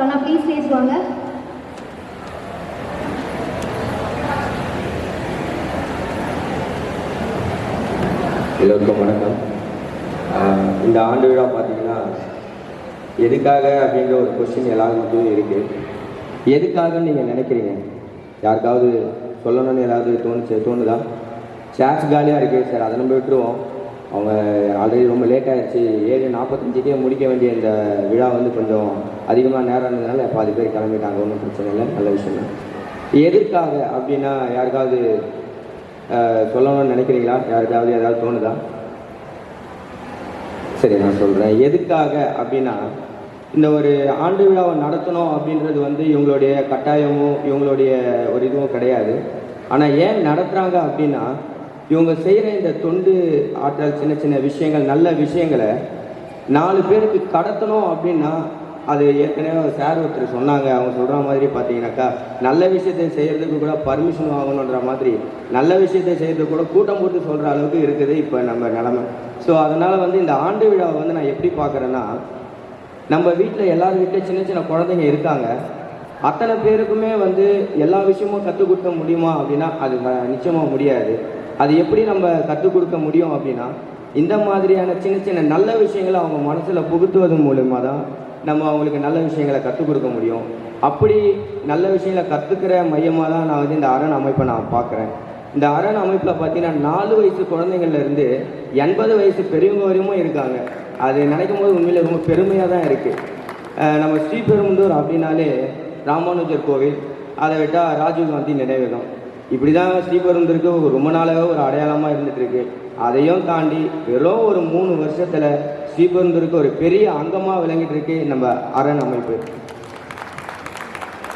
Please stage வாங்க. எல்லோருக்கும் வணக்கம். இந்த ஆண்டு விழா பார்த்தீங்கன்னா எதுக்காக அப்படின்ற ஒரு கொஸ்டின் எல்லாருக்கும் இருக்குது. எதுக்காகன்னு நீங்கள் நினைக்கிறீங்க? யாருக்காவது சொல்லணும்னு ஏதாவது தோணுதா? சேர்ஸ் காலியாக இருக்குது சார், அதை நம்ம விட்டுருவோம். அவங்க ஆல்ரெடி ரொம்ப லேட் ஆகிடுச்சு, 7:45க்கே முடிக்க வேண்டிய இந்த விழா வந்து கொஞ்சம் அதிகமாக நேரம் இருந்ததுனால பாதி பேர் கிளம்பிட்டாங்க. ஒன்றும் பிரச்சனை இல்லை, நல்ல விஷயம் தான். எதற்காக அப்படின்னா யாருக்காவது சொல்லணும்னு நினைக்கிறீங்களா? யாருக்காவது ஏதாவது தோணுதா? சரி, நான் சொல்கிறேன். எதுக்காக அப்படின்னா, இந்த ஒரு ஆண்டு விழாவை நடத்தணும் அப்படின்றது வந்து இவங்களுடைய கட்டாயமும் இவங்களுடைய ஒரு இதுவும் கிடையாது. ஆனால் ஏன் நடத்துகிறாங்க அப்படின்னா, இவங்க செய்கிற இந்த தொண்டு ஆற்றல், சின்ன சின்ன விஷயங்கள், நல்ல விஷயங்களை 4 பேருக்கு கடத்தணும் அப்படின்னா, அது ஏற்கனவே சார் ஒருத்தர் சொன்னாங்க. அவங்க சொல்கிற மாதிரி பார்த்தீங்கன்னாக்கா, நல்ல விஷயத்தை செய்கிறதுக்கு கூட பர்மிஷன் வாங்கணுன்ற மாதிரி, நல்ல விஷயத்தை செய்கிறதுக்கு கூட கூட்டம் போட்டு சொல்கிற அளவுக்கு இருக்குது இப்போ நம்ம நிலமை. ஸோ அதனால் வந்து இந்த ஆண்டு விழாவை வந்து நான் எப்படி பார்க்குறேன்னா, நம்ம வீட்டில் எல்லார் வீட்டில் சின்ன சின்ன குழந்தைங்க இருக்காங்க. அத்தனை பேருக்குமே வந்து எல்லா விஷயமும் கற்றுக் கொடுக்க முடியுமா அப்படின்னா அது நிச்சயமாக முடியாது. அது எப்படி நம்ம கற்றுக் கொடுக்க முடியும் அப்படின்னா, இந்த மாதிரியான சின்ன சின்ன நல்ல விஷயங்களை அவங்க மனசில் புகுத்துவதன் மூலமாக தான் நம்ம அவங்களுக்கு நல்ல விஷயங்களை கற்றுக் கொடுக்க முடியும். அப்படி நல்ல விஷயங்களை கற்றுக்கிற மையமாக தான் நான் வந்து இந்த அரண் அமைப்பை நான் பார்க்குறேன். இந்த அரண் அமைப்பில் பார்த்தீங்கன்னா 4 வயசு குழந்தைங்கள்லேருந்து 80 வயசு பெரியவங்க வரையும் இருக்காங்க. அது நினைக்கும் போது உண்மையிலே ரொம்ப பெருமையாக தான் இருக்குது. நம்ம ஸ்ரீபெரும்புதூர் அப்படின்னாலே ராமானுஜர் கோவில், அதை விட்டால் ராஜீவ்காந்தி நினைவகம், இப்படி தான் ஸ்ரீபெரும்புதூருக்கு ரொம்ப நாளாகவே ஒரு அடையாளமாக இருந்துகிட்ருக்கு. அதையும் தாண்டி வெறும் ஒரு 3 வருஷத்தில் ஸ்ரீபெரும்புதூருக்கு ஒரு பெரிய அங்கமாக விளங்கிட்டு இருக்கு நம்ம அரண் அமைப்பு.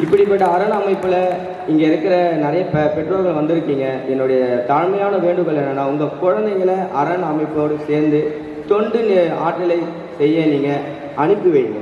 இப்படிப்பட்ட அரண் அமைப்பில் இங்கே இருக்கிற நிறைய பெற்றோர்கள் வந்திருக்கீங்க. என்னுடைய தாழ்மையான வேண்டுகோள் என்னென்னா, உங்கள் குழந்தைங்களை அரண் அமைப்போடு சேர்ந்து தொண்டு ஆற்றலை செய்ய நீங்கள் அனுப்பி வைங்க.